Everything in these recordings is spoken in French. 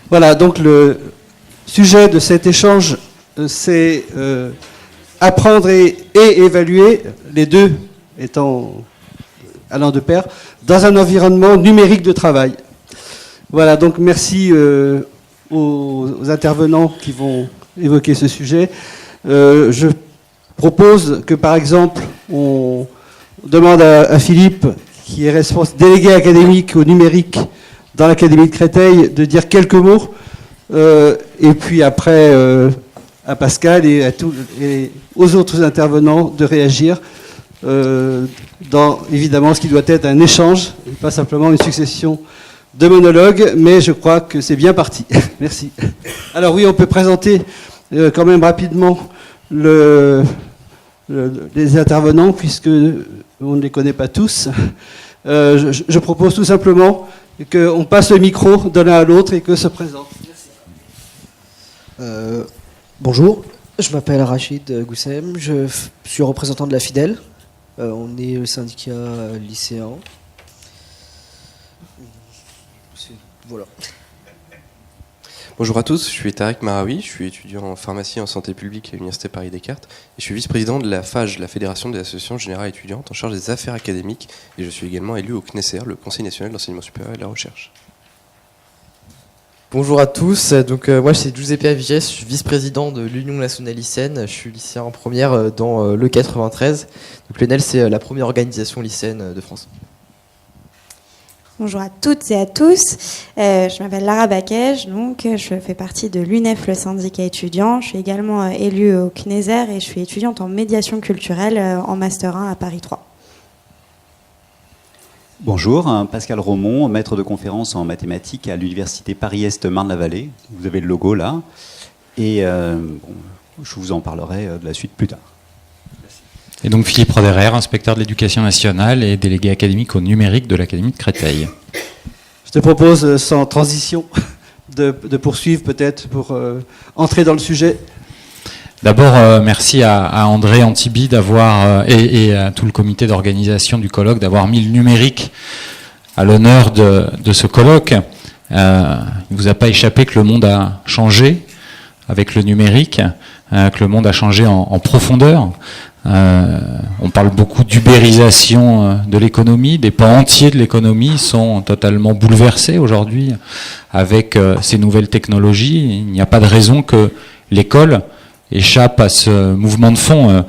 Voilà, donc le sujet de cet échange, c'est apprendre et évaluer, les deux étant allant de pair, dans un environnement numérique de travail. Voilà, donc merci aux intervenants qui vont évoquer ce sujet. Je propose que, par exemple, on demande à Philippe, qui est délégué académique au numérique dans l'Académie de Créteil, de dire quelques mots, et puis après à Pascal et aux autres intervenants de réagir dans, évidemment, ce qui doit être un échange, et pas simplement une succession de monologues, mais je crois que c'est bien parti. Merci. Alors oui, on peut présenter quand même rapidement les intervenants, puisque on ne les connaît pas tous. Je propose tout simplement qu'on passe le micro de l'un à l'autre et que se présente. Merci. Bonjour, je m'appelle Rachid Goussem, je suis représentant de la FIDEL. On est le syndicat lycéen. Voilà. Bonjour à tous, je suis Tarek Marawi, je suis étudiant en pharmacie et en santé publique à l'Université Paris-Descartes et je suis vice-président de la FAGE, la Fédération des associations générales étudiantes en charge des affaires académiques, et je suis également élu au CNESER, le Conseil national de l'enseignement supérieur et de la recherche. Bonjour à tous, donc moi c'est Giuseppe Aviges, je suis vice-président de l'Union nationale lycéenne, je suis lycéen en première dans le 93, donc l'UNL c'est la première organisation lycéenne de France. Bonjour à toutes et à tous, je m'appelle Lara Bakej, donc je fais partie de l'UNEF, le syndicat étudiant. Je suis également élue au CNESER et je suis étudiante en médiation culturelle en Master 1 à Paris 3. Bonjour, Pascal Romont, maître de conférence en mathématiques à l'Université Paris-Est Marne-la-Vallée. Vous avez le logo là, et je vous en parlerai de la suite plus tard. Et donc Philippe Roderer, inspecteur de l'éducation nationale et délégué académique au numérique de l'Académie de Créteil. Je te propose, sans transition, de poursuivre peut-être pour entrer dans le sujet. D'abord, merci à André Antibi d'avoir et à tout le comité d'organisation du colloque d'avoir mis le numérique à l'honneur de ce colloque. Il ne vous a pas échappé que le monde a changé avec le numérique, que le monde a changé en profondeur. On parle beaucoup d'ubérisation de l'économie, des pans entiers de l'économie sont totalement bouleversés aujourd'hui avec ces nouvelles technologies. Il n'y a pas de raison que l'école échappe à ce mouvement de fond.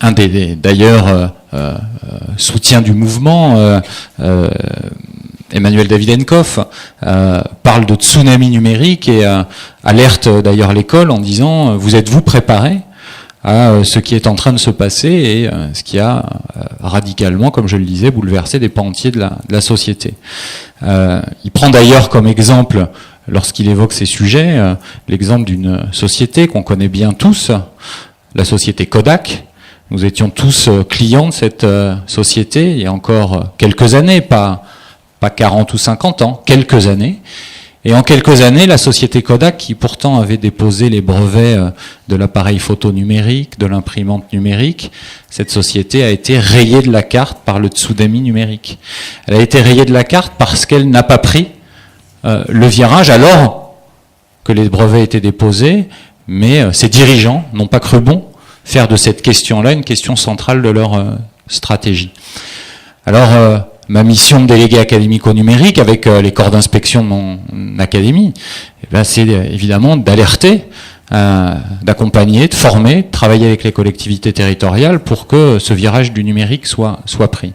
Un des d'ailleurs soutien du mouvement, Emmanuel Davidenkoff, parle de tsunami numérique et alerte d'ailleurs l'école en disant vous êtes-vous préparés à ce qui est en train de se passer et ce qui a radicalement, comme je le disais, bouleversé des pans entiers de la société. Il prend d'ailleurs comme exemple, lorsqu'il évoque ces sujets, l'exemple d'une société qu'on connaît bien tous, la société Kodak. Nous étions tous clients de cette société il y a encore quelques années, pas 40 ou 50 ans, quelques années. Et en quelques années, la société Kodak, qui pourtant avait déposé les brevets de l'appareil photo numérique, de l'imprimante numérique, cette société a été rayée de la carte par le tsunami numérique. Elle a été rayée de la carte parce qu'elle n'a pas pris le virage alors que les brevets étaient déposés, mais ses dirigeants n'ont pas cru bon faire de cette question-là une question centrale de leur stratégie. Alors, ma mission de délégué académique au numérique avec les corps d'inspection de mon académie, c'est évidemment d'alerter, d'accompagner, de former, de travailler avec les collectivités territoriales pour que ce virage du numérique soit pris.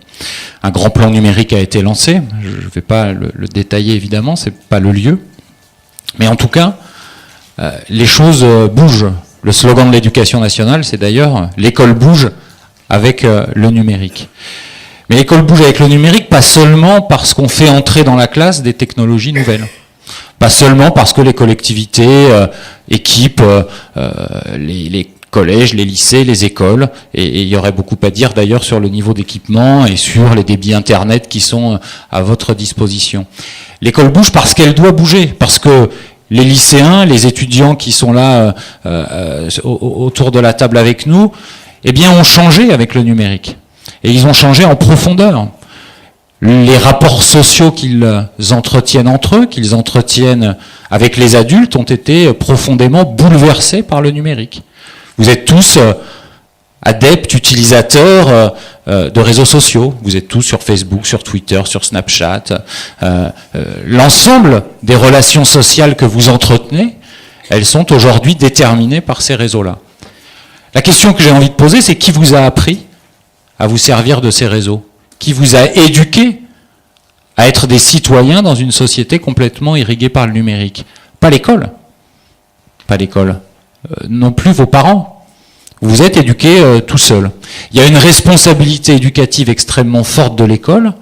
Un grand plan numérique a été lancé, je ne vais pas le détailler évidemment, c'est pas le lieu, mais en tout cas, les choses bougent. Le slogan de l'éducation nationale, c'est d'ailleurs « l'école bouge avec le numérique ». Mais l'école bouge avec le numérique, pas seulement parce qu'on fait entrer dans la classe des technologies nouvelles. Pas seulement parce que les collectivités équipent les collèges, les lycées, les écoles, et il y aurait beaucoup à dire d'ailleurs sur le niveau d'équipement et sur les débits Internet qui sont à votre disposition. L'école bouge parce qu'elle doit bouger, parce que les lycéens, les étudiants qui sont là autour de la table avec nous, eh bien ont changé avec le numérique. Et ils ont changé en profondeur. les rapports sociaux qu'ils entretiennent entre eux, qu'ils entretiennent avec les adultes, ont été profondément bouleversés par le numérique. Vous êtes tous adeptes, utilisateurs de réseaux sociaux. Vous êtes tous sur Facebook, sur Twitter, sur Snapchat. L'ensemble des relations sociales que vous entretenez, elles sont aujourd'hui déterminées par ces réseaux-là. La question que j'ai envie de poser, c'est qui vous a appris à vous servir de ces réseaux ? Qui vous a éduqué à être des citoyens dans une société complètement irriguée par le numérique ? Pas l'école. Pas l'école. Non plus vos parents. Vous êtes éduqués tout seul. Il y a une responsabilité éducative extrêmement forte de l'école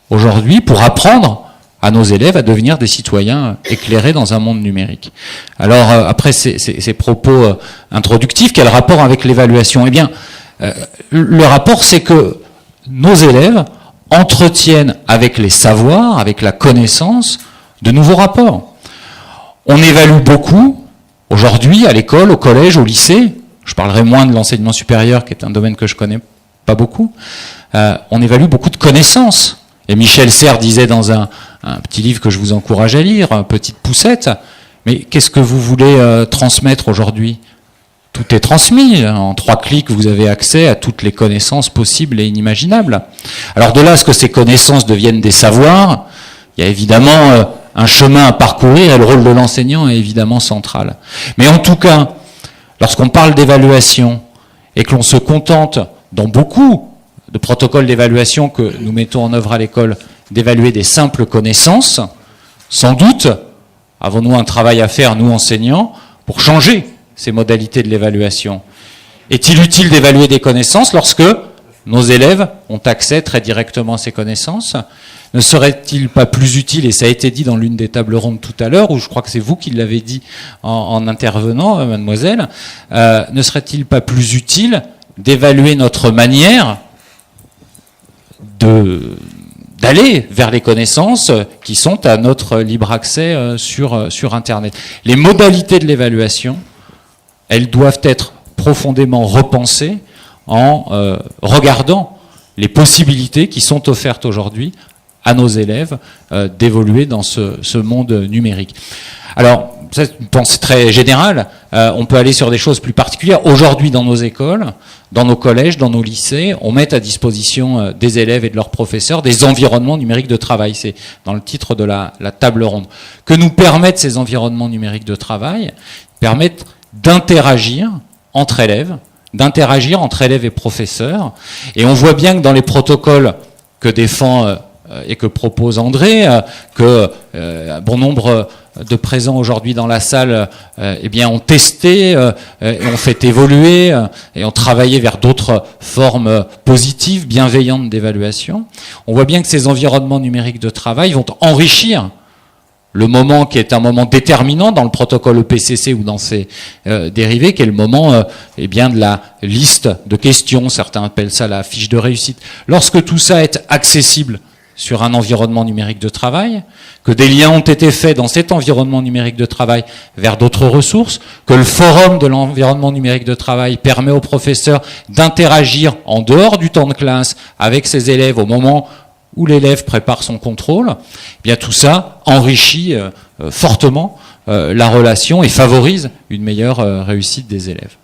aujourd'hui pour apprendre à nos élèves à devenir des citoyens éclairés dans un monde numérique. Alors, après ces propos introductifs, quel rapport avec l'évaluation ? Eh bien, le rapport, c'est que nos élèves entretiennent avec les savoirs, avec la connaissance, de nouveaux rapports. On évalue beaucoup, aujourd'hui, à l'école, au collège, au lycée. Je parlerai moins de l'enseignement supérieur, qui est un domaine que je connais pas beaucoup. On évalue beaucoup de connaissances. Et Michel Serres disait dans un petit livre que je vous encourage à lire, Petite poussette, mais qu'est-ce que vous voulez transmettre aujourd'hui ? Tout est transmis. En 3 clics, vous avez accès à toutes les connaissances possibles et inimaginables. Alors de là à ce que ces connaissances deviennent des savoirs, il y a évidemment un chemin à parcourir et le rôle de l'enseignant est évidemment central. Mais en tout cas, lorsqu'on parle d'évaluation et que l'on se contente dans beaucoup de protocoles d'évaluation que nous mettons en œuvre à l'école d'évaluer des simples connaissances, sans doute avons-nous un travail à faire, nous enseignants, pour changer ces modalités de l'évaluation. Est-il utile d'évaluer des connaissances lorsque nos élèves ont accès très directement à ces connaissances ? Ne serait-il pas plus utile, et ça a été dit dans l'une des tables rondes tout à l'heure, où je crois que c'est vous qui l'avez dit en intervenant, mademoiselle, ne serait-il pas plus utile d'évaluer notre manière d'aller vers les connaissances qui sont à notre libre accès sur Internet. Les modalités de l'évaluation, elles doivent être profondément repensées en regardant les possibilités qui sont offertes aujourd'hui à nos élèves d'évoluer dans ce monde numérique. Alors, c'est une pensée très générale, on peut aller sur des choses plus particulières. Aujourd'hui, dans nos écoles, dans nos collèges, dans nos lycées, on met à disposition des élèves et de leurs professeurs des environnements numériques de travail. C'est dans le titre de la table ronde. Que nous permettent ces environnements numériques de travail ? Permettent d'interagir entre élèves et professeurs. Et on voit bien que dans les protocoles que défend et que propose André, que un bon nombre de présents aujourd'hui dans la salle eh bien, ont testé, ont fait évoluer et ont travaillé vers d'autres formes positives, bienveillantes d'évaluation. On voit bien que ces environnements numériques de travail vont enrichir le moment qui est un moment déterminant dans le protocole EPCC ou dans ses dérivés, qui est le moment eh bien, de la liste de questions, certains appellent ça la fiche de réussite. Lorsque tout ça est accessible sur un environnement numérique de travail, que des liens ont été faits dans cet environnement numérique de travail vers d'autres ressources, que le forum de l'environnement numérique de travail permet aux professeurs d'interagir en dehors du temps de classe avec ses élèves au moment où l'élève prépare son contrôle, eh bien tout ça enrichit fortement la relation et favorise une meilleure réussite des élèves.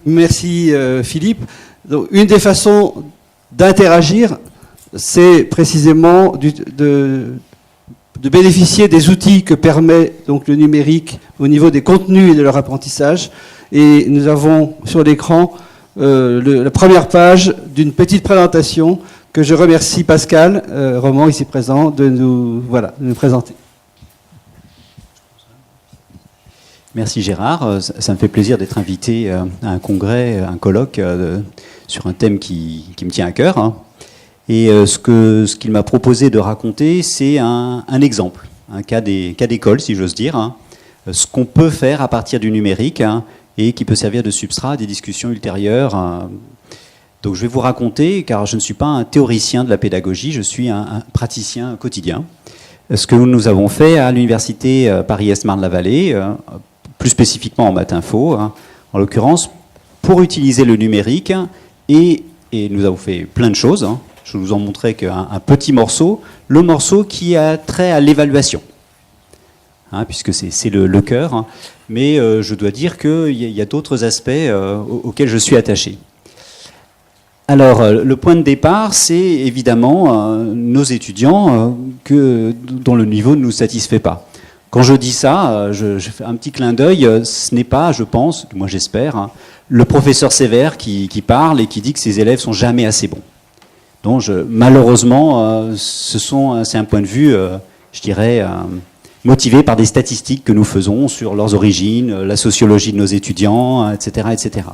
Merci Philippe. Donc, une des façons d'interagir, c'est précisément de bénéficier des outils que permet donc le numérique au niveau des contenus et de leur apprentissage. Et nous avons sur l'écran la première page d'une petite présentation que je remercie Pascal Roman, ici présent, de nous présenter. Merci Gérard, ça me fait plaisir d'être invité à un congrès, un colloque sur un thème qui me tient à cœur. Hein. Et ce qu'il m'a proposé de raconter, c'est un exemple, un cas d'école, si j'ose dire, hein, ce qu'on peut faire à partir du numérique hein, et qui peut servir de substrat à des discussions ultérieures. Hein. Donc je vais vous raconter, car je ne suis pas un théoricien de la pédagogie, je suis un praticien quotidien. Ce que nous avons fait à l'université Paris-Est Marne-la-Vallée, plus spécifiquement en Matinfo, hein, en l'occurrence, pour utiliser le numérique, et nous avons fait plein de choses, hein. Je vous en montrerai qu'un petit morceau, le morceau qui a trait à l'évaluation, puisque c'est le cœur. Hein. Mais je dois dire qu'il y a d'autres aspects auxquels je suis attaché. Alors, le point de départ, c'est évidemment nos étudiants dont le niveau ne nous satisfait pas. Quand je dis ça, je fais un petit clin d'œil, ce n'est pas, je pense, moi j'espère, le professeur sévère qui parle et qui dit que ses élèves sont jamais assez bons. Donc, malheureusement, c'est un point de vue, je dirais, motivé par des statistiques que nous faisons sur leurs origines, la sociologie de nos étudiants, etc., etc.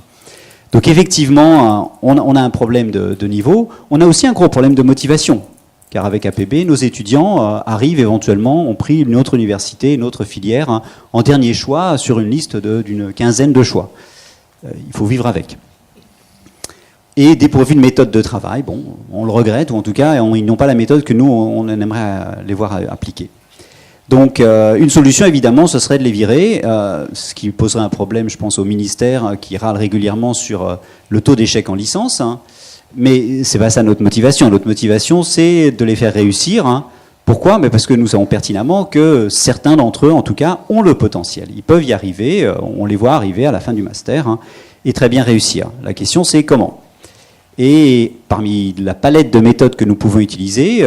Donc effectivement, on a un problème de niveau. On a aussi un gros problème de motivation. Car avec APB, nos étudiants arrivent éventuellement, ont pris une autre université, une autre filière, en dernier choix sur une liste d'une quinzaine de choix. Il faut vivre avec. Et dépourvus de méthode de travail, bon, on le regrette, ou en tout cas, ils n'ont pas la méthode que nous, on aimerait les voir appliquer. Donc, une solution, évidemment, ce serait de les virer, ce qui poserait un problème, je pense, au ministère qui râle régulièrement sur le taux d'échec en licence. Hein. Mais c'est pas ça notre motivation. Notre motivation, c'est de les faire réussir. Hein. Pourquoi ? Mais parce que nous savons pertinemment que certains d'entre eux, en tout cas, ont le potentiel. Ils peuvent y arriver, on les voit arriver à la fin du master, hein, et très bien réussir. La question, c'est comment ? Et parmi la palette de méthodes que nous pouvons utiliser,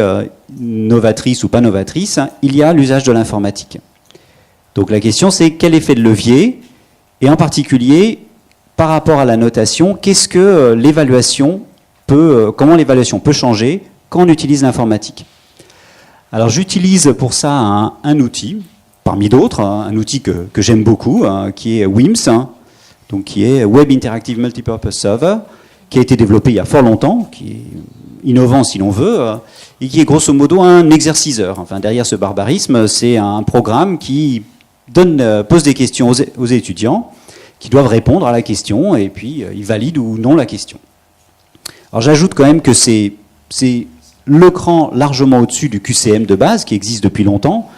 novatrices ou pas novatrices, hein, il y a l'usage de l'informatique. Donc la question, c'est quel effet de levier ? Et en particulier, par rapport à la notation, qu'est-ce que l'évaluation comment l'évaluation peut changer quand on utilise l'informatique. Alors j'utilise pour ça un outil, parmi d'autres, un outil que j'aime beaucoup, qui est WIMS, donc qui est Web Interactive Multipurpose Server, qui a été développé il y a fort longtemps, qui est innovant si l'on veut, et qui est grosso modo un exerciceur. Enfin, derrière ce barbarisme, c'est un programme qui pose des questions aux étudiants, qui doivent répondre à la question, et puis ils valident ou non la question. Alors j'ajoute quand même que c'est le cran largement au-dessus du QCM de base, qui existe depuis longtemps,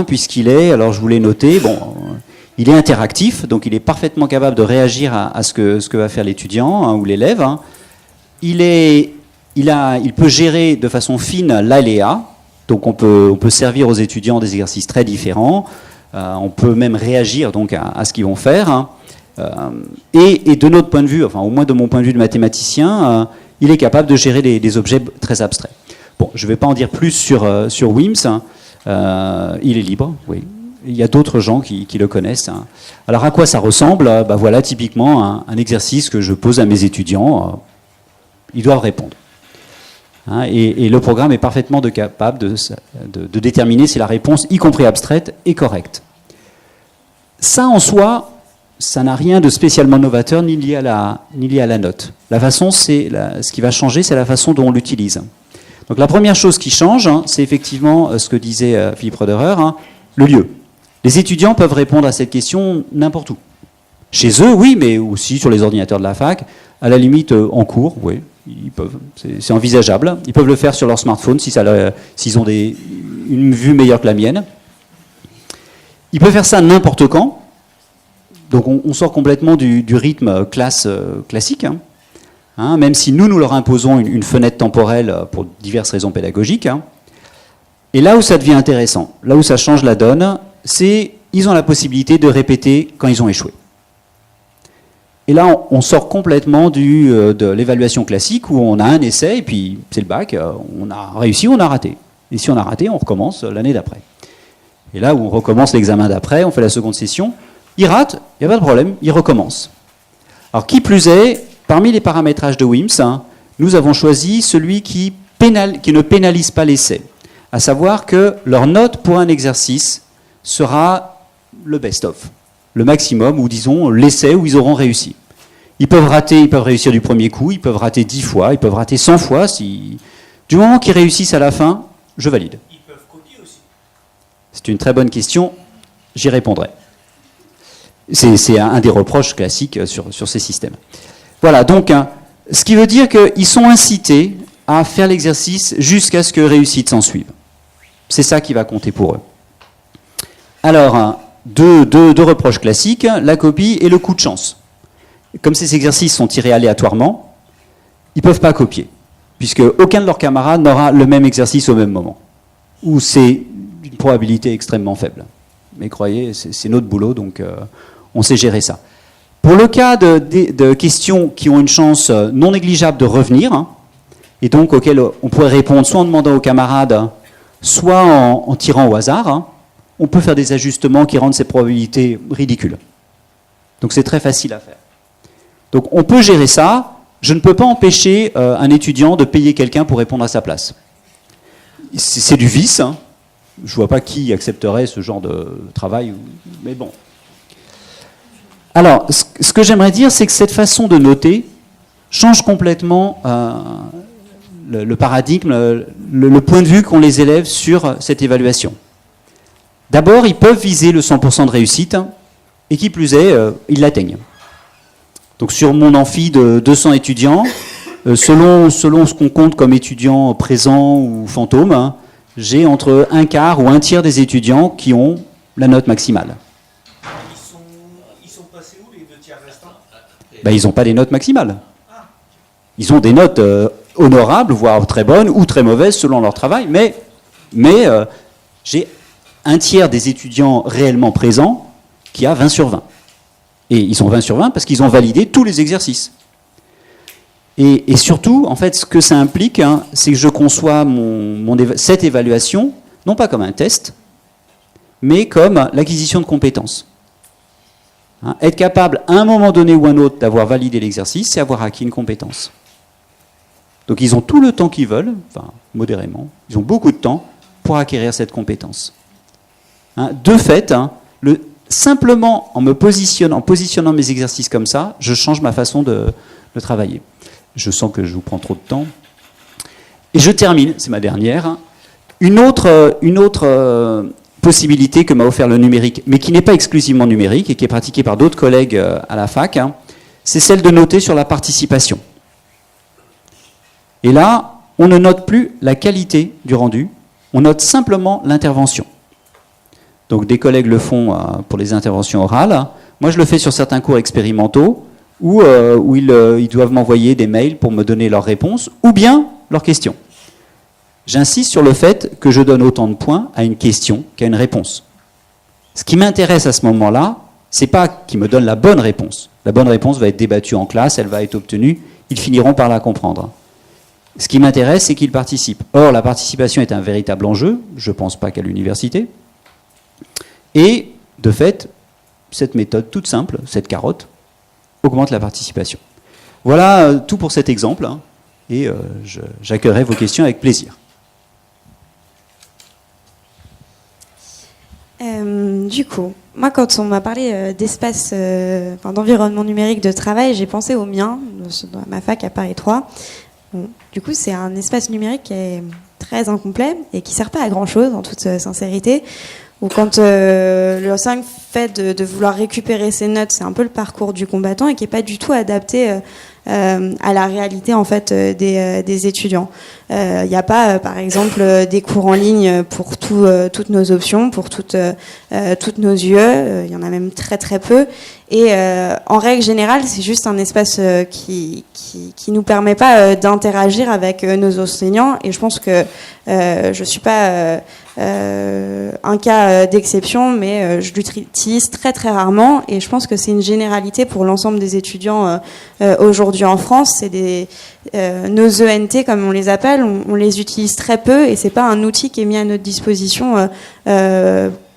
puisqu'il est, alors je vous l'ai noté, il est interactif, donc il est parfaitement capable de réagir à ce que va faire l'étudiant ou l'élève. Hein. Il peut gérer de façon fine l'aléa, donc on peut servir aux étudiants des exercices très différents, on peut même réagir donc à ce qu'ils vont faire. Hein. Et de notre point de vue, enfin au moins de mon point de vue de mathématicien, il est capable de gérer des objets très abstraits. Bon, je ne vais pas en dire plus sur WIMS, il est libre, oui. Il y a d'autres gens qui le connaissent. Hein. Alors à quoi ça ressemble ? Voilà typiquement un exercice que je pose à mes étudiants, ils doivent répondre. Hein, et le programme est parfaitement capable de déterminer si la réponse, y compris abstraite, est correcte. Ça en soi, ça n'a rien de spécialement novateur ni lié à la note. La façon, ce qui va changer, c'est la façon dont on l'utilise. Donc la première chose qui change, hein, c'est effectivement ce que disait Philippe Roederer, hein, le lieu. Les étudiants peuvent répondre à cette question n'importe où. Chez eux, oui, mais aussi sur les ordinateurs de la fac, à la limite en cours, oui, ils peuvent. C'est envisageable. Ils peuvent le faire sur leur smartphone s'ils ont une vue meilleure que la mienne. Ils peuvent faire ça n'importe quand. Donc on sort complètement du rythme classique, hein, même si nous leur imposons une fenêtre temporelle pour diverses raisons pédagogiques. Hein. Et là où ça devient intéressant, là où ça change la donne, c'est qu'ils ont la possibilité de répéter quand ils ont échoué. Et là, on sort complètement de l'évaluation classique où on a un essai et puis c'est le bac, on a réussi ou on a raté. Et si on a raté, on recommence l'année d'après. Et là où on recommence l'examen d'après, on fait la seconde session, il rate, il n'y a pas de problème, il recommence. Alors qui plus est, parmi les paramétrages de WIMS, hein, nous avons choisi celui qui ne pénalise pas l'essai. À savoir que leur note pour un exercice sera le best-of, le maximum, ou disons l'essai où ils auront réussi. Ils peuvent rater, ils peuvent réussir du premier coup, ils peuvent rater 10 fois, ils peuvent rater 100 fois. Du moment qu'ils réussissent à la fin, je valide. Ils peuvent copier aussi. C'est une très bonne question, j'y répondrai. C'est un des reproches classiques sur ces systèmes. Voilà, donc, ce qui veut dire qu'ils sont incités à faire l'exercice jusqu'à ce que réussite s'en suive. C'est ça qui va compter pour eux. Alors, deux reproches classiques, la copie et le coup de chance. Comme ces exercices sont tirés aléatoirement, ils ne peuvent pas copier. puisque aucun de leurs camarades n'aura le même exercice au même moment, ou c'est une probabilité extrêmement faible. Mais croyez, c'est notre boulot, donc on sait gérer ça. Pour le cas de questions qui ont une chance non négligeable de revenir, hein, et donc auxquelles on pourrait répondre soit en demandant aux camarades, soit en tirant au hasard, hein, on peut faire des ajustements qui rendent ces probabilités ridicules. Donc c'est très facile à faire. Donc on peut gérer ça. Je ne peux pas empêcher un étudiant de payer quelqu'un pour répondre à sa place. C'est du vice. Hein. Je ne vois pas qui accepterait ce genre de travail, mais bon. Alors, ce que j'aimerais dire, c'est que cette façon de noter change complètement le paradigme, le point de vue qu'ont les élèves sur cette évaluation. D'abord, ils peuvent viser le 100% de réussite, et qui plus est, ils l'atteignent. Donc sur mon amphi de 200 étudiants, selon ce qu'on compte comme étudiants présents ou fantômes, hein, j'ai entre un quart ou un tiers des étudiants qui ont la note maximale. Ils sont passés où les 2 tiers restants ? Ben, ils n'ont pas des notes maximales. Ils ont des notes honorables, voire très bonnes ou très mauvaises selon leur travail, mais j'ai un tiers des étudiants réellement présents qui a 20 sur 20. Et ils sont 20 sur 20 parce qu'ils ont validé tous les exercices. Et surtout, en fait, ce que ça implique, hein, c'est que je conçois cette évaluation, non pas comme un test, mais comme l'acquisition de compétences. Hein, être capable, à un moment donné ou un autre, d'avoir validé l'exercice, c'est avoir acquis une compétence. Donc ils ont tout le temps qu'ils veulent, enfin, modérément, ils ont beaucoup de temps pour acquérir cette compétence. Hein, de fait, hein, simplement en positionnant mes exercices comme ça, je change ma façon de travailler. Je sens que je vous prends trop de temps. Et je termine, c'est ma dernière. Hein, une autre possibilité que m'a offert le numérique, mais qui n'est pas exclusivement numérique et qui est pratiquée par d'autres collègues à la fac, hein, c'est celle de noter sur la participation. Et là, on ne note plus la qualité du rendu, on note simplement l'intervention. Donc des collègues le font pour les interventions orales. Moi, je le fais sur certains cours expérimentaux où ils doivent m'envoyer des mails pour me donner leurs réponses ou bien leurs questions. J'insiste sur le fait que je donne autant de points à une question qu'à une réponse. Ce qui m'intéresse à ce moment-là, c'est pas qu'ils me donnent la bonne réponse. La bonne réponse va être débattue en classe, elle va être obtenue, ils finiront par la comprendre. Ce qui m'intéresse, c'est qu'ils participent. Or, la participation est un véritable enjeu, je ne pense pas qu'à l'université. Et, de fait, cette méthode toute simple, cette carotte, augmente la participation. Voilà tout pour cet exemple, hein, et j'accueillerai vos questions avec plaisir. Du coup, moi, quand on m'a parlé d'espace, d'environnement numérique de travail, j'ai pensé au mien, dans ma fac à Paris 3. Bon, du coup, c'est un espace numérique qui est très incomplet et qui ne sert pas à grand-chose, en toute sincérité. Ou quand le 5 fait de vouloir récupérer ses notes, c'est un peu le parcours du combattant et qui n'est pas du tout adapté à la réalité en fait des étudiants. Il n'y a pas, par exemple, des cours en ligne pour toutes nos options, pour toutes nos UE. Il y en a même très très peu. Et en règle générale, c'est juste un espace qui nous permet pas d'interagir avec nos enseignants. Et je pense que je suis pas un cas d'exception, mais je l'utilise très très rarement. Et je pense que c'est une généralité pour l'ensemble des étudiants aujourd'hui en France. C'est nos ENT, comme on les appelle, on les utilise très peu et c'est pas un outil qui est mis à notre disposition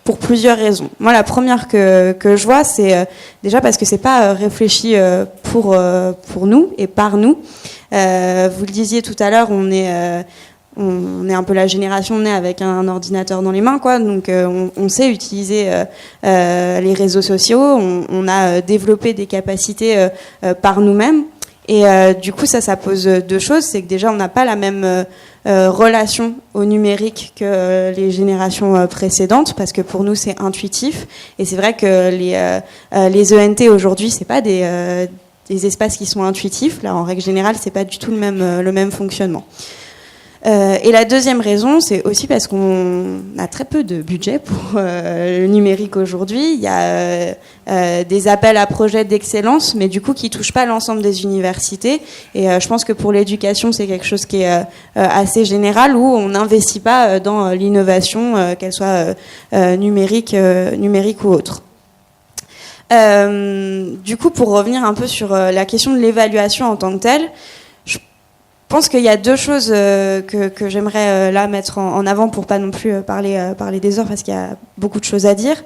pour plusieurs raisons. Moi, la première que je vois, c'est déjà parce que c'est pas réfléchi pour nous et par nous. Vous le disiez tout à l'heure, on est un peu la génération née avec un ordinateur dans les mains, quoi. Donc on sait utiliser les réseaux sociaux, on a développé des capacités par nous-mêmes. Et du coup, ça pose deux choses. C'est que déjà, on n'a pas la même relation au numérique que les générations précédentes, parce que pour nous, c'est intuitif. Et c'est vrai que les ENT aujourd'hui, c'est pas des espaces qui sont intuitifs. Là, en règle générale, c'est pas du tout le même fonctionnement. Et la deuxième raison, c'est aussi parce qu'on a très peu de budget pour le numérique aujourd'hui. Il y a des appels à projets d'excellence, mais du coup qui touchent pas l'ensemble des universités. Et je pense que pour l'éducation, c'est quelque chose qui est assez général, où on n'investit pas dans l'innovation, qu'elle soit numérique ou autre. Du coup, pour revenir un peu sur la question de l'évaluation en tant que telle, je pense qu'il y a deux choses que j'aimerais là mettre en avant pour pas non plus parler des heures, parce qu'il y a beaucoup de choses à dire.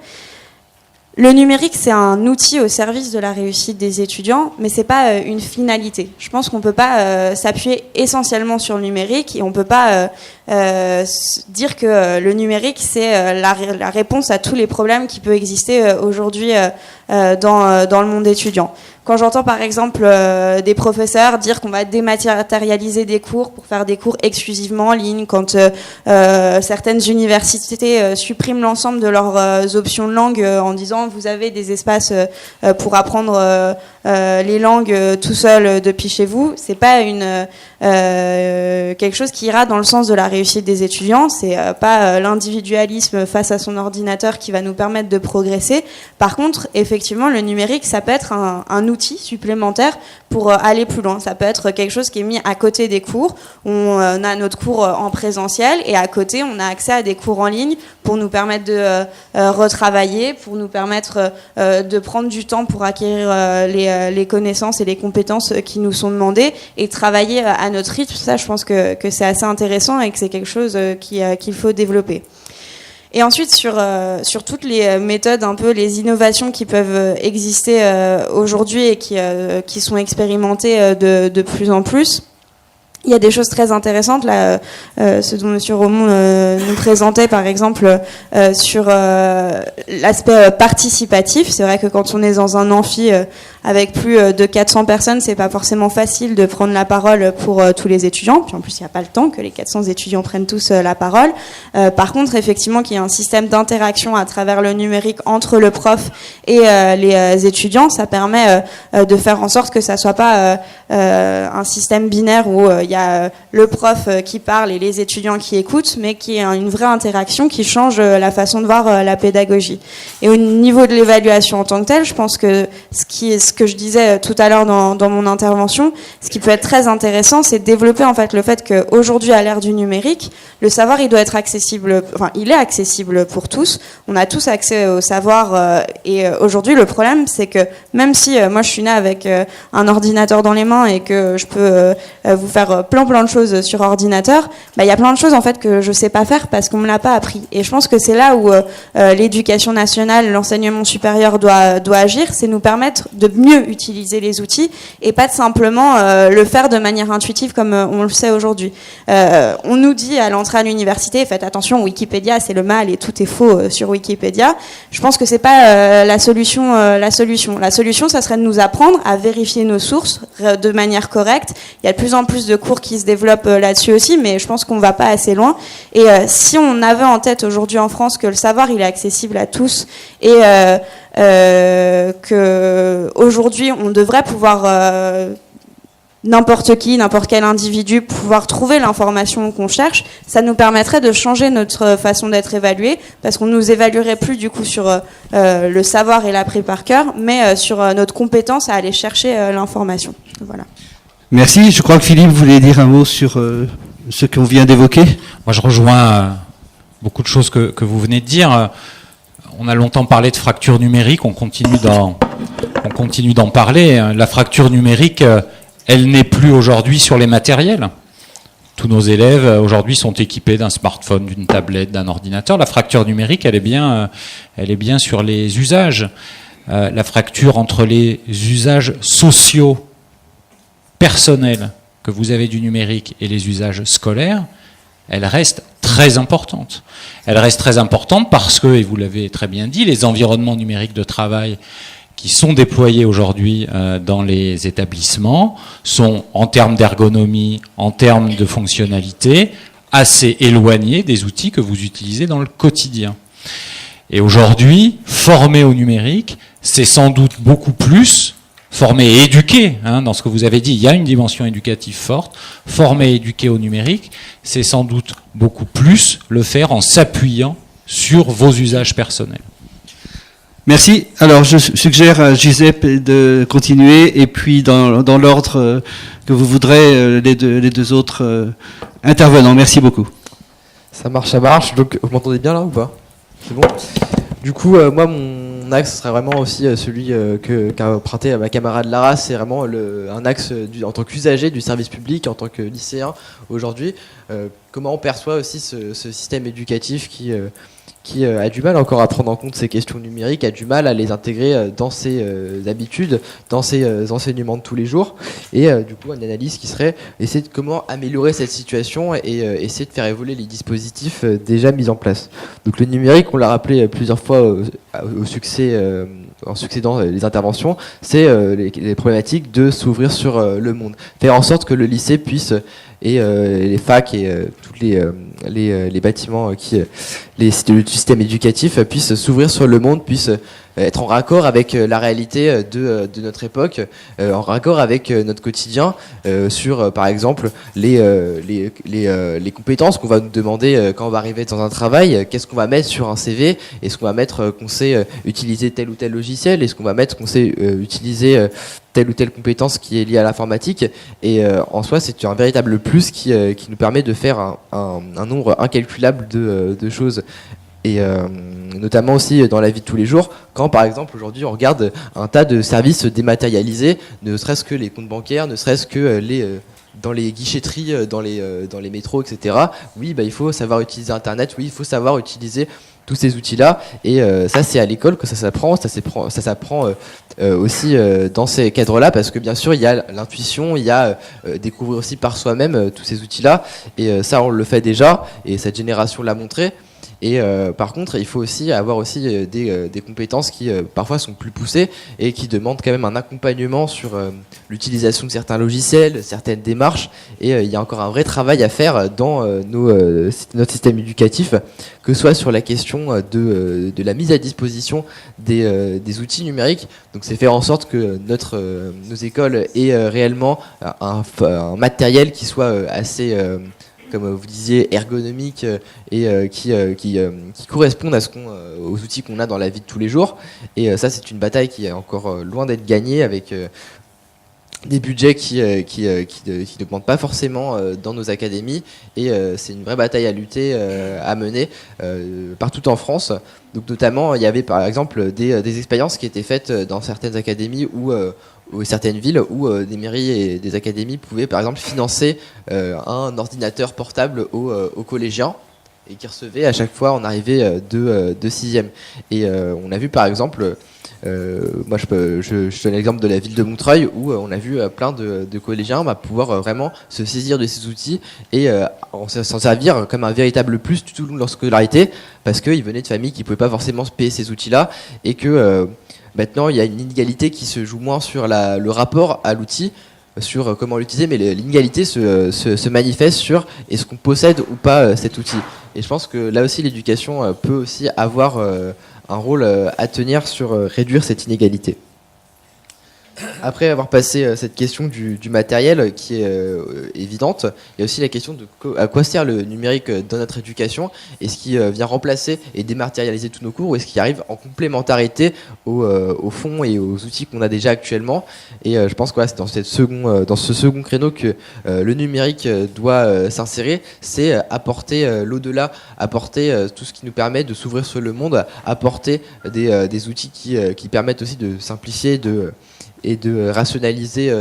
Le numérique, c'est un outil au service de la réussite des étudiants, mais c'est pas une finalité. Je pense qu'on peut pas s'appuyer essentiellement sur le numérique, et on peut pas dire que le numérique c'est la réponse à tous les problèmes qui peuvent exister aujourd'hui dans le monde étudiant. Quand j'entends par exemple des professeurs dire qu'on va dématérialiser des cours pour faire des cours exclusivement en ligne, quand certaines universités suppriment l'ensemble de leurs options de langue en disant vous avez des espaces pour apprendre les langues tout seul depuis chez vous, c'est pas quelque chose qui ira dans le sens de la réussite des étudiants. C'est pas l'individualisme face à son ordinateur qui va nous permettre de progresser. Par contre, effectivement, le numérique, ça peut être un outil supplémentaire pour aller plus loin. Ça peut être quelque chose qui est mis à côté des cours. On a notre cours en présentiel, et à côté, on a accès à des cours en ligne pour nous permettre de retravailler, pour nous permettre de prendre du temps pour acquérir les connaissances et les compétences qui nous sont demandées, et travailler à notre rythme. Ça, je pense que c'est assez intéressant et que c'est quelque chose qu'il faut développer. Et ensuite, sur toutes les méthodes, un peu les innovations qui peuvent exister aujourd'hui et qui sont expérimentées de plus en plus, il y a des choses très intéressantes là, ce dont M. Romont nous présentait par exemple sur l'aspect participatif. C'est vrai que quand on est dans un amphi avec plus de 400 personnes, c'est pas forcément facile de prendre la parole pour tous les étudiants. Puis en plus, il n'y a pas le temps que les 400 étudiants prennent tous la parole. Par contre, effectivement, qu'il y ait un système d'interaction à travers le numérique entre le prof et les étudiants, ça permet de faire en sorte que ça soit pas un système binaire où il y a le prof qui parle et les étudiants qui écoutent, mais qui est une vraie interaction qui change la façon de voir la pédagogie. Et au niveau de l'évaluation en tant que telle, je pense que ce que je disais tout à l'heure dans mon intervention, ce qui peut être très intéressant, c'est de développer en fait le fait qu'aujourd'hui, à l'ère du numérique, le savoir il doit être accessible, enfin il est accessible pour tous. On a tous accès au savoir, et aujourd'hui le problème c'est que même si moi je suis née avec un ordinateur dans les mains et que je peux vous faire plein de choses sur ordinateur, il y a plein de choses en fait que je sais pas faire parce qu'on me l'a pas appris. Et je pense que c'est là où l'éducation nationale, l'enseignement supérieur doit agir, c'est nous permettre de mieux utiliser les outils et pas de simplement le faire de manière intuitive comme on le sait aujourd'hui. On nous dit à l'entrée à l'université, faites attention, Wikipédia c'est le mal et tout est faux sur Wikipédia. Je pense que c'est pas la solution. La solution, ça serait de nous apprendre à vérifier nos sources de manière correcte. Il y a de plus en plus de cours qui se développent là-dessus aussi, mais je pense qu'on va pas assez loin. Et si on avait en tête aujourd'hui en France que le savoir il est accessible à tous et que aujourd'hui on devrait pouvoir n'importe qui, n'importe quel individu pouvoir trouver l'information qu'on cherche, ça nous permettrait de changer notre façon d'être évalué, parce qu'on nous évaluerait plus du coup sur le savoir et l'appris par cœur, mais sur notre compétence à aller chercher l'information. Voilà. Merci. Je crois que Philippe voulait dire un mot sur ce qu'on vient d'évoquer. Moi, je rejoins beaucoup de choses que vous venez de dire. On a longtemps parlé de fracture numérique, on continue d'en parler. La fracture numérique, elle n'est plus aujourd'hui sur les matériels. Tous nos élèves aujourd'hui sont équipés d'un smartphone, d'une tablette, d'un ordinateur. La fracture numérique, elle est bien sur les usages. La fracture entre les usages sociaux, personnels que vous avez du numérique et les usages scolaires, elle reste très importante. Elle reste très importante parce que, et vous l'avez très bien dit, les environnements numériques de travail qui sont déployés aujourd'hui dans les établissements sont, en termes d'ergonomie, en termes de fonctionnalité, assez éloignés des outils que vous utilisez dans le quotidien. Et aujourd'hui, former au numérique, c'est sans doute beaucoup plus former et éduquer, dans ce que vous avez dit, il y a une dimension éducative forte, former et éduquer au numérique, c'est sans doute beaucoup plus le faire en s'appuyant sur vos usages personnels. Merci. Alors, je suggère à Giuseppe de continuer, et puis dans l'ordre que vous voudrez, les deux autres intervenants. Merci beaucoup. Ça marche. Donc, vous m'entendez bien là ou pas? C'est bon. Du coup, moi, mon axe serait vraiment aussi celui qu'a emprunté ma camarade Lara. C'est vraiment un axe en tant qu'usager du service public, en tant que lycéen aujourd'hui. Comment on perçoit aussi ce système éducatif qui a du mal encore à prendre en compte ces questions numériques, a du mal à les intégrer dans ses habitudes, dans ses enseignements de tous les jours. Et du coup, une analyse qui serait essayer de comment améliorer cette situation et essayer de faire évoluer les dispositifs déjà mis en place. Donc le numérique, on l'a rappelé plusieurs fois au succès, en succédant les interventions, c'est les problématiques de s'ouvrir sur le monde. Faire en sorte que le lycée puisse et les facs et tous les bâtiments le système éducatif puisse s'ouvrir sur le monde, puisse être en raccord avec la réalité de notre époque, en raccord avec notre quotidien, sur par exemple les compétences qu'on va nous demander quand on va arriver dans un travail. Qu'est-ce qu'on va mettre sur un CV? Est-ce qu'on va mettre qu'on sait utiliser tel ou tel logiciel? Est-ce qu'on va mettre qu'on sait utiliser telle ou telle compétence qui est liée à l'informatique? Et en soi, c'est un véritable plus qui nous permet de faire un nombre incalculable de choses. Et notamment aussi dans la vie de tous les jours, quand par exemple aujourd'hui on regarde un tas de services dématérialisés, ne serait-ce que les comptes bancaires, ne serait-ce que dans les guichetteries, dans les métros, etc. Oui, il faut savoir utiliser Internet, oui, il faut savoir utiliser tous ces outils-là, et ça c'est à l'école que ça s'apprend, ça s'apprend aussi dans ces cadres-là, parce que bien sûr il y a l'intuition, il y a découvrir aussi par soi-même tous ces outils-là, et ça on le fait déjà, et cette génération l'a montré. Et par contre, il faut aussi avoir aussi des compétences qui parfois sont plus poussées et qui demandent quand même un accompagnement sur l'utilisation de certains logiciels, certaines démarches. Et il y a encore un vrai travail à faire dans notre système éducatif, que ce soit sur la question de la mise à disposition des outils numériques. Donc c'est faire en sorte que nos écoles aient réellement un matériel qui soit assez... comme vous disiez, ergonomique et qui correspondent aux outils qu'on a dans la vie de tous les jours. Et ça, c'est une bataille qui est encore loin d'être gagnée, avec des budgets qui n'augmentent pas forcément dans nos académies. Et c'est une vraie bataille à lutter, à mener partout en France. Donc notamment, il y avait par exemple des expériences qui étaient faites dans certaines académies ou certaines villes où des mairies et des académies pouvaient par exemple financer un ordinateur portable aux collégiens, et qui recevaient à chaque fois en arrivée de 6e. Et on a vu par exemple, moi je donne l'exemple de la ville de Montreuil, où on a vu plein de collégiens pouvoir vraiment se saisir de ces outils et s'en servir comme un véritable plus tout au long de leur scolarité, parce qu'ils venaient de familles qui ne pouvaient pas forcément se payer ces outils-là, et que maintenant il y a une inégalité qui se joue moins sur le rapport à l'outil, sur comment l'utiliser, mais l'inégalité se manifeste sur est-ce qu'on possède ou pas cet outil. Et je pense que là aussi l'éducation peut aussi avoir un rôle à tenir sur réduire cette inégalité. Après avoir passé cette question du matériel qui est évidente, il y a aussi la question de à quoi sert le numérique dans notre éducation. Est-ce qu'il vient remplacer et dématérialiser tous nos cours, ou est-ce qu'il arrive en complémentarité au fond et aux outils qu'on a déjà actuellement? Et je pense que c'est dans ce second créneau que le numérique doit s'insérer. C'est apporter l'au-delà, apporter tout ce qui nous permet de s'ouvrir sur le monde, apporter des outils qui permettent aussi de simplifier, et de rationaliser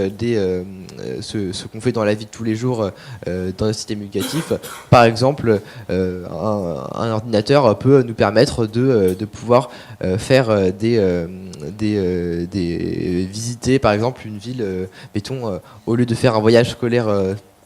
ce qu'on fait dans la vie de tous les jours dans le système éducatif. Par exemple, un ordinateur peut nous permettre de pouvoir faire visiter par exemple une ville, mettons, au lieu de faire un voyage scolaire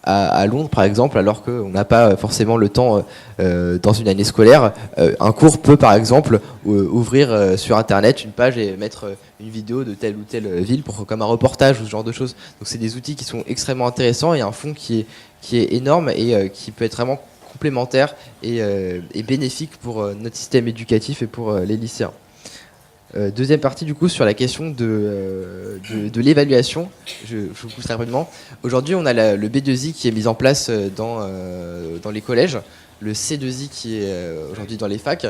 à Londres par exemple, alors qu'on n'a pas forcément le temps dans une année scolaire, un cours peut par exemple ouvrir sur internet une page et mettre une vidéo de telle ou telle ville comme un reportage ou ce genre de choses. Donc c'est des outils qui sont extrêmement intéressants, et un fonds qui est énorme et qui peut être vraiment complémentaire et bénéfique pour notre système éducatif et pour les lycéens. Deuxième partie du coup sur la question de l'évaluation. Je vous pousse rapidement. Aujourd'hui, on a le B2I qui est mis en place dans les collèges, le C2I qui est aujourd'hui dans les facs,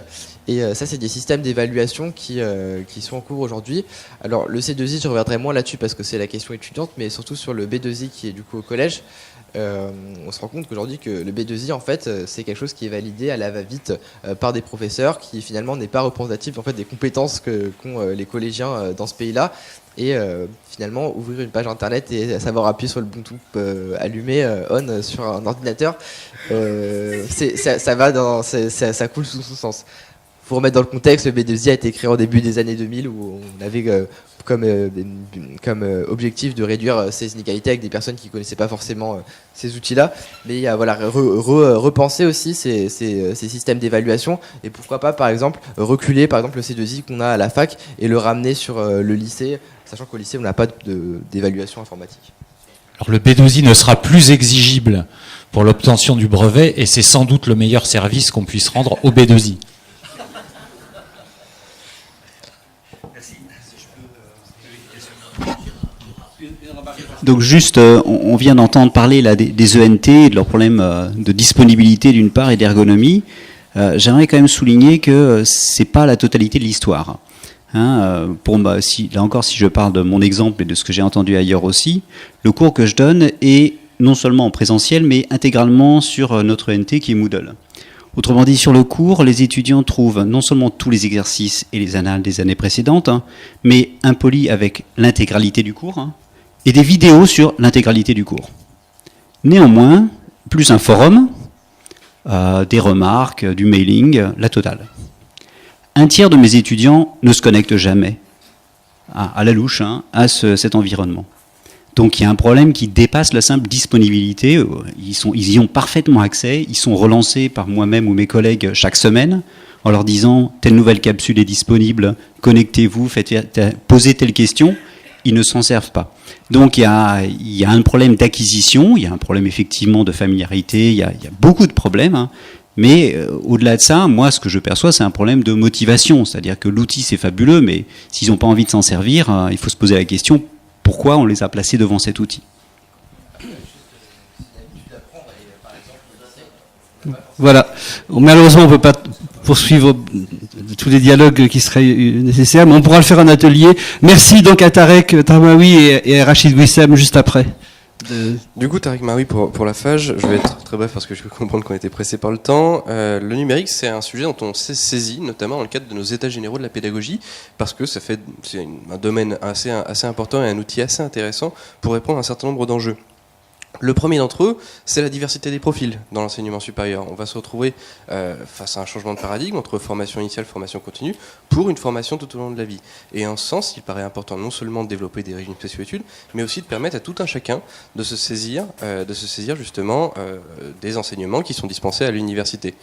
et ça c'est des systèmes d'évaluation qui sont en cours aujourd'hui. Alors le C2I, je reviendrai moins là-dessus parce que c'est la question étudiante, mais surtout sur le B2I qui est du coup au collège. On se rend compte qu'aujourd'hui que le B2I en fait c'est quelque chose qui est validé à la va-vite par des professeurs qui finalement n'est pas représentatif en fait des compétences qu'ont les collégiens dans ce pays-là, et finalement ouvrir une page internet et savoir appuyer sur le bouton allumé on sur un ordinateur, ça coule sous son sens. Faut remettre dans le contexte, le B2I a été créé au début des années 2000 où on avait comme objectif de réduire ces inégalités avec des personnes qui ne connaissaient pas forcément ces outils-là. Mais il y a repenser aussi ces systèmes d'évaluation, et pourquoi pas par exemple reculer par exemple le C2I qu'on a à la fac et le ramener sur le lycée, sachant qu'au lycée on n'a pas d'évaluation informatique. Alors le B2I ne sera plus exigible pour l'obtention du brevet, et c'est sans doute le meilleur service qu'on puisse rendre au B2I. Donc juste, on vient d'entendre parler là des ENT et de leurs problèmes de disponibilité d'une part et d'ergonomie. J'aimerais quand même souligner que c'est pas la totalité de l'histoire. Là encore, si je parle de mon exemple et de ce que j'ai entendu ailleurs aussi, le cours que je donne est non seulement en présentiel, mais intégralement sur notre ENT qui est Moodle. Autrement dit, sur le cours, les étudiants trouvent non seulement tous les exercices et les annales des années précédentes, mais impolis avec l'intégralité du cours, et des vidéos sur l'intégralité du cours. Néanmoins, plus un forum, des remarques, du mailing, la totale. Un tiers de mes étudiants ne se connectent jamais, à la louche, à cet environnement. Donc il y a un problème qui dépasse la simple disponibilité. Ils y ont parfaitement accès, ils sont relancés par moi-même ou mes collègues chaque semaine, en leur disant « telle nouvelle capsule est disponible, connectez-vous, posez telle question ». Ils ne s'en servent pas. Donc il y a un problème d'acquisition, il y a un problème effectivement de familiarité, il y a beaucoup de problèmes, mais au-delà de ça, moi ce que je perçois c'est un problème de motivation, c'est-à-dire que l'outil c'est fabuleux, mais s'ils n'ont pas envie de s'en servir, il faut se poser la question pourquoi on les a placés devant cet outil. Voilà. Malheureusement, on ne peut pas poursuivre tous les dialogues qui seraient nécessaires, mais on pourra le faire en atelier. Merci donc à Tarek Tarmaoui et à Rachid Wissem juste après. Du coup, Tarek Maroui pour la FAGE, je vais être très bref parce que je peux comprendre qu'on était pressé par le temps. Le numérique, c'est un sujet dont on s'est saisi, notamment dans le cadre de nos états généraux de la pédagogie, parce que c'est un domaine assez important et un outil assez intéressant pour répondre à un certain nombre d'enjeux. Le premier d'entre eux, c'est la diversité des profils dans l'enseignement supérieur. On va se retrouver face à un changement de paradigme entre formation initiale et formation continue pour une formation tout au long de la vie. Et en ce sens, il paraît important non seulement de développer des régimes spécio-études, mais aussi de permettre à tout un chacun de se saisir justement des enseignements qui sont dispensés à l'université.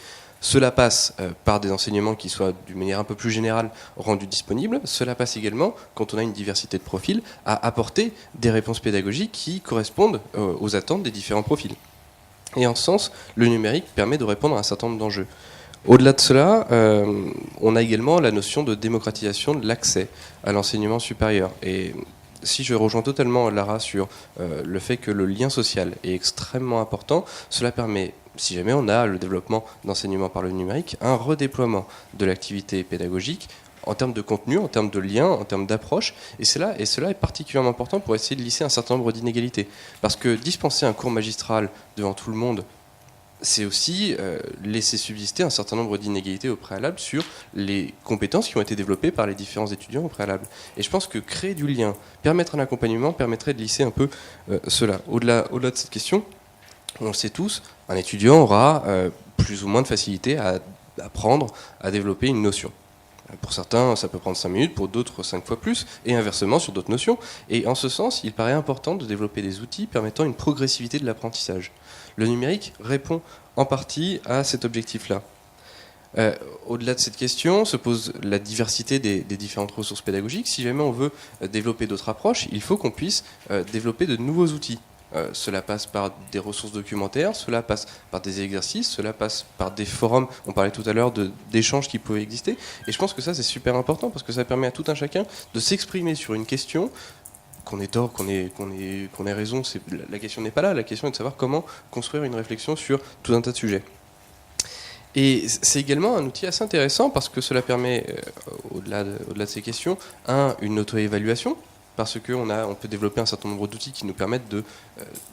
Cela passe par des enseignements qui soient d'une manière un peu plus générale rendus disponibles. Cela passe également, quand on a une diversité de profils, à apporter des réponses pédagogiques qui correspondent aux attentes des différents profils. Et en ce sens, le numérique permet de répondre à un certain nombre d'enjeux. Au-delà de cela, on a également la notion de démocratisation de l'accès à l'enseignement supérieur. Et si je rejoins totalement Lara sur le fait que le lien social est extrêmement important, cela permet, si jamais on a le développement d'enseignement par le numérique, un redéploiement de l'activité pédagogique en termes de contenu, en termes de liens, en termes d'approche. Et cela est particulièrement important pour essayer de lisser un certain nombre d'inégalités. Parce que dispenser un cours magistral devant tout le monde, c'est aussi laisser subsister un certain nombre d'inégalités au préalable sur les compétences qui ont été développées par les différents étudiants au préalable. Et je pense que créer du lien, permettre un accompagnement, permettrait de lisser un peu cela. Au-delà de cette question, on le sait tous, un étudiant aura plus ou moins de facilité à apprendre à développer une notion. Pour certains, ça peut prendre 5 minutes, pour d'autres 5 fois plus, et inversement sur d'autres notions. Et en ce sens, il paraît important de développer des outils permettant une progressivité de l'apprentissage. Le numérique répond en partie à cet objectif-là. Au-delà de cette question, se pose la diversité des différentes ressources pédagogiques. Si jamais on veut développer d'autres approches, il faut qu'on puisse développer de nouveaux outils. Cela passe par des ressources documentaires, cela passe par des exercices, cela passe par des forums. On parlait tout à l'heure d'échanges qui pouvaient exister. Et je pense que ça, c'est super important parce que ça permet à tout un chacun de s'exprimer sur une question. Qu'on ait tort, qu'on ait raison, la question n'est pas là. La question est de savoir comment construire une réflexion sur tout un tas de sujets. Et c'est également un outil assez intéressant parce que cela permet, au-delà de ces questions, une auto-évaluation, parce qu'on peut développer un certain nombre d'outils qui nous permettent de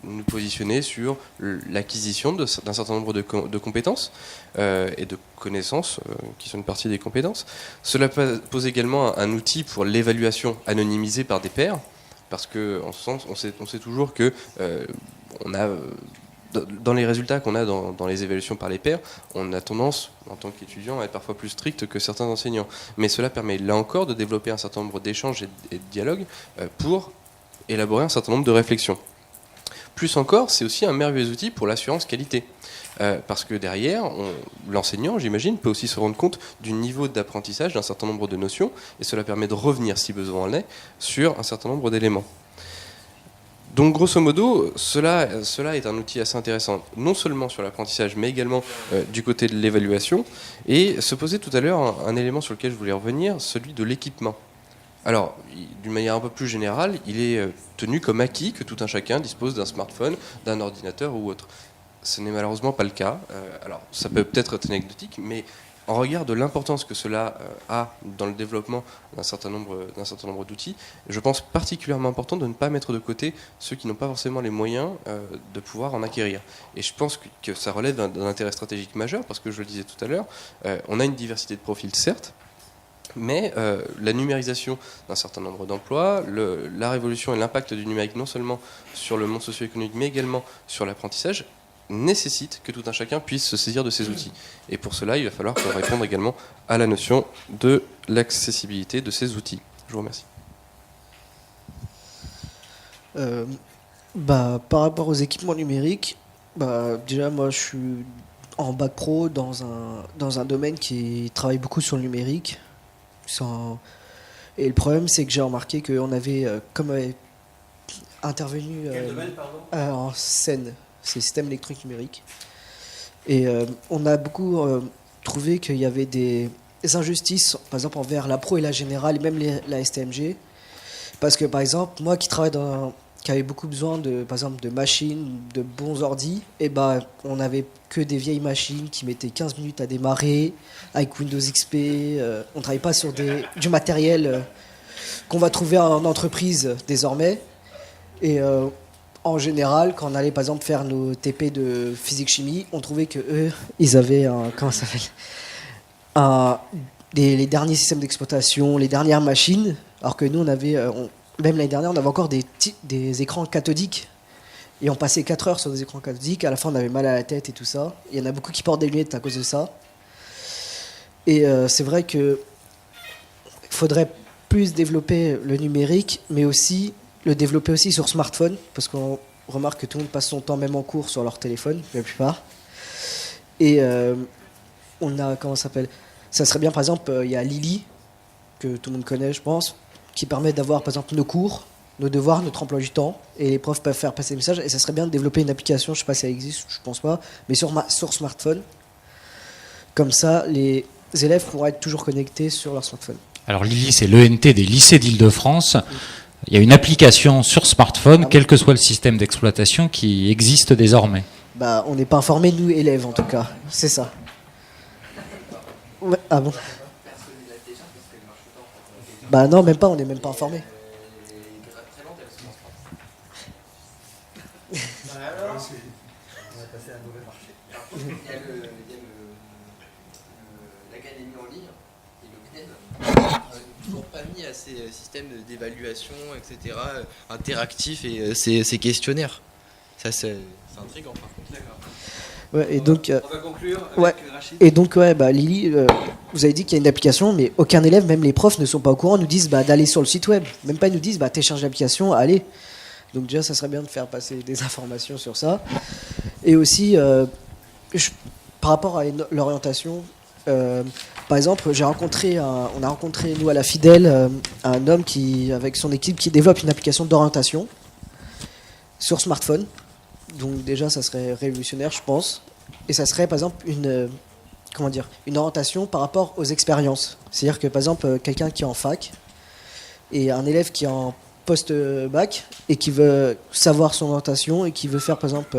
nous positionner sur l'acquisition d'un certain nombre de compétences et de connaissances qui sont une partie des compétences. Cela pose également un outil pour l'évaluation anonymisée par des pairs, parce qu'en ce sens, on sait toujours que on a... Dans les résultats qu'on a dans les évaluations par les pairs, on a tendance, en tant qu'étudiant, à être parfois plus strict que certains enseignants. Mais cela permet, là encore, de développer un certain nombre d'échanges et de dialogues pour élaborer un certain nombre de réflexions. Plus encore, c'est aussi un merveilleux outil pour l'assurance qualité. Parce que derrière, l'enseignant, j'imagine, peut aussi se rendre compte du niveau d'apprentissage d'un certain nombre de notions, et cela permet de revenir, si besoin en est, sur un certain nombre d'éléments. Donc grosso modo, cela est un outil assez intéressant, non seulement sur l'apprentissage, mais également du côté de l'évaluation. Et se posait tout à l'heure un élément sur lequel je voulais revenir, celui de l'équipement. Alors, d'une manière un peu plus générale, il est tenu comme acquis que tout un chacun dispose d'un smartphone, d'un ordinateur ou autre. Ce n'est malheureusement pas le cas. Alors, ça peut peut-être être anecdotique, mais en regard de l'importance que cela a dans le développement d'un certain nombre d'outils, je pense particulièrement important de ne pas mettre de côté ceux qui n'ont pas forcément les moyens de pouvoir en acquérir. Et je pense que ça relève d'un intérêt stratégique majeur, parce que je le disais tout à l'heure, on a une diversité de profils, certes, mais la numérisation d'un certain nombre d'emplois, la révolution et l'impact du numérique, non seulement sur le monde socio-économique, mais également sur l'apprentissage, nécessite que tout un chacun puisse se saisir de ces outils. Et pour cela, il va falloir qu'on réponde également à la notion de l'accessibilité de ces outils. Je vous remercie. Par rapport aux équipements numériques, déjà moi je suis en bac pro dans un domaine qui travaille beaucoup sur le numérique. Et le problème, c'est que j'ai remarqué qu'on avait, intervenu en Seine, c'est système électronique numérique. Et on a beaucoup trouvé qu'il y avait des injustices, par exemple envers la pro et la générale, et même la STMG. Parce que par exemple, moi qui travaille qui avait beaucoup besoin par exemple de machines, de bons ordis, et on n'avait que des vieilles machines qui mettaient 15 minutes à démarrer, avec Windows XP. On ne travaille pas sur du matériel qu'on va trouver en entreprise désormais. Et en général, quand on allait par exemple faire nos TP de physique-chimie, on trouvait que eux, ils avaient les derniers systèmes d'exploitation, les dernières machines, alors que nous, on avait, même l'année dernière, on avait encore des écrans cathodiques. Et on passait 4 heures sur des écrans cathodiques. À la fin, on avait mal à la tête et tout ça. Il y en a beaucoup qui portent des lunettes à cause de ça. Et c'est vrai qu'il faudrait plus développer le numérique, mais aussi le développer aussi sur smartphone, parce qu'on remarque que tout le monde passe son temps, même en cours, sur leur téléphone, la plupart. Et on a, ça serait bien, par exemple, il y a Lily, que tout le monde connaît, je pense, qui permet d'avoir, par exemple, nos cours, nos devoirs, notre emploi du temps, et les profs peuvent faire passer des messages. Et ça serait bien de développer une application, je ne sais pas si elle existe, je ne pense pas, mais sur smartphone. Comme ça, les élèves pourront être toujours connectés sur leur smartphone. Alors Lily, c'est l'ENT des lycées d'Île-de-France. Il y a une application sur smartphone, quel que soit le système d'exploitation, qui existe désormais. On n'est pas informés, nous, élèves, en tout cas. C'est ça. Ouais, ah bon ? Non, même pas, on n'est même pas informés. L'académie en ligne et le CNED toujours pas mis à ces systèmes d'évaluation, etc., interactifs et ces questionnaires. Ça, c'est intriguant, par contre. D'accord. Ouais, et donc, on va conclure avec Rachid. Et donc, Lily, vous avez dit qu'il y a une application, mais aucun élève, même les profs, ne sont pas au courant, nous disent d'aller sur le site web. Même pas, ils nous disent télécharge l'application, allez. Donc déjà, ça serait bien de faire passer des informations sur ça. Et aussi, par rapport à l'orientation, par exemple, on a rencontré, nous, à la Fidèle, un homme avec son équipe qui développe une application d'orientation. sur smartphone. Donc déjà, ça serait révolutionnaire, je pense. Et ça serait, par exemple, une orientation par rapport aux expériences. C'est-à-dire que, par exemple, quelqu'un qui est en fac et un élève qui est en post-bac et qui veut savoir son orientation et qui veut faire, par exemple,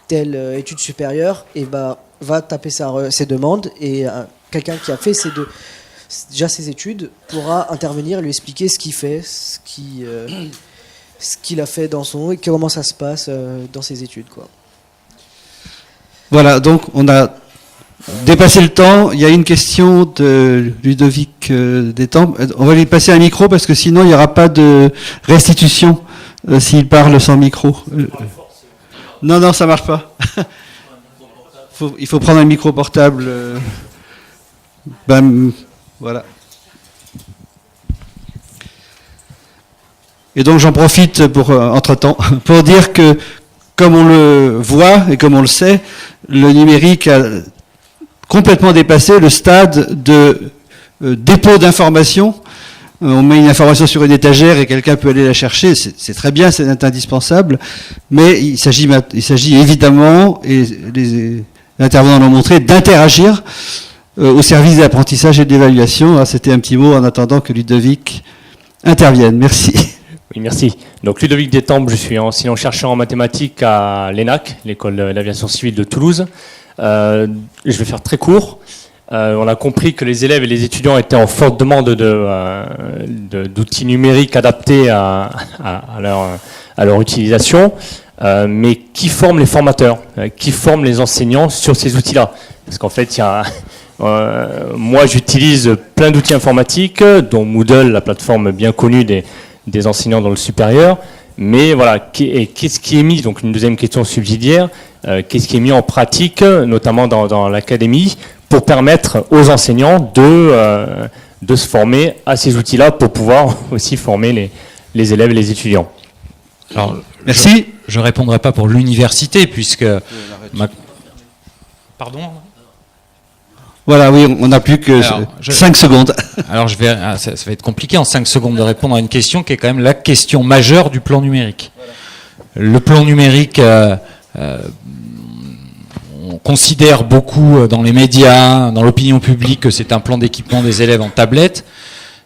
telle étude supérieure, et va taper ses demandes et quelqu'un qui a fait déjà ses études pourra intervenir et lui expliquer ce qu'il fait, ce qu'il a fait dans et comment ça se passe dans ses études, quoi. Voilà, donc on a dépassé le temps. Il y a une question de Ludovic Détemps. On va lui passer un micro parce que sinon il n'y aura pas de restitution s'il parle sans micro. Non, ça marche pas. Il faut prendre un micro portable. Voilà. Et donc j'en profite entre-temps pour dire que, comme on le voit et comme on le sait, le numérique a complètement dépassé le stade de dépôt d'informations. On met une information sur une étagère et quelqu'un peut aller la chercher. C'est très bien, c'est indispensable. Mais il s'agit évidemment, et les intervenants l'ont montré, d'interagir au service de l'apprentissage et de l'évaluation. C'était un petit mot en attendant que Ludovic intervienne. Merci. Oui, merci. Donc Ludovic Détemps, je suis enseignant-chercheur en mathématiques à l'ENAC, l'école d'aviation civile de Toulouse. Je vais faire très court. On a compris que les élèves et les étudiants étaient en forte demande d'outils numériques adaptés à leur utilisation. Mais qui forme les formateurs, qui forme les enseignants sur ces outils-là? Parce qu'en fait, moi j'utilise plein d'outils informatiques, dont Moodle, la plateforme bien connue des enseignants dans le supérieur. Mais voilà, qu'est-ce qui est mis, donc une deuxième question subsidiaire, qu'est-ce qui est mis en pratique, notamment dans l'académie, pour permettre aux enseignants de se former à ces outils-là pour pouvoir aussi former les élèves et les étudiants. Alors, merci. Je ne répondrai pas pour l'université, puisque... Pardon ? Voilà, oui, on n'a plus que 5 secondes. Alors, ça va être compliqué en 5 secondes de répondre à une question qui est quand même la question majeure du plan numérique. Voilà. Le plan numérique, on considère beaucoup dans les médias, dans l'opinion publique, que c'est un plan d'équipement des élèves en tablette.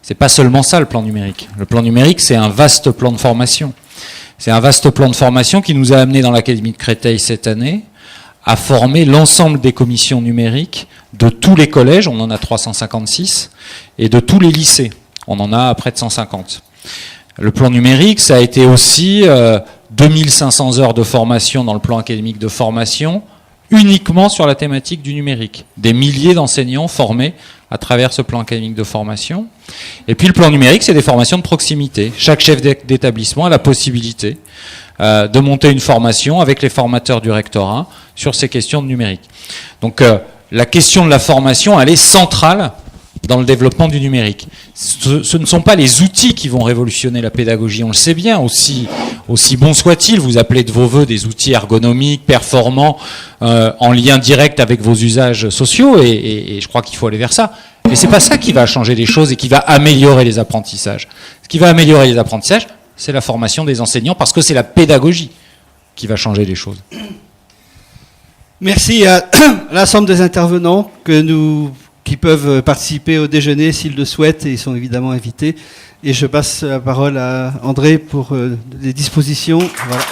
C'est pas seulement ça, le plan numérique. Le plan numérique, c'est un vaste plan de formation. C'est un vaste plan de formation qui nous a amené dans l'Académie de Créteil cette année à former l'ensemble des commissions numériques de tous les collèges, on en a 356, et de tous les lycées, on en a près de 150. Le plan numérique, ça a été aussi 2500 heures de formation dans le plan académique de formation, uniquement sur la thématique du numérique. Des milliers d'enseignants formés à travers ce plan académique de formation. Et puis le plan numérique, c'est des formations de proximité. Chaque chef d'établissement a la possibilité de monter une formation avec les formateurs du rectorat sur ces questions de numérique. Donc la question de la formation, elle est centrale dans le développement du numérique. Ce ne sont pas les outils qui vont révolutionner la pédagogie, on le sait bien, aussi bon soit-il, vous appelez de vos voeux des outils ergonomiques, performants, en lien direct avec vos usages sociaux, et je crois qu'il faut aller vers ça. Mais c'est pas ça qui va changer les choses et qui va améliorer les apprentissages. Ce qui va améliorer les apprentissages, c'est la formation des enseignants, parce que c'est la pédagogie qui va changer les choses. Merci à l'ensemble des intervenants qui peuvent participer au déjeuner s'ils le souhaitent, et ils sont évidemment invités. Et je passe la parole à André pour les dispositions. Voilà.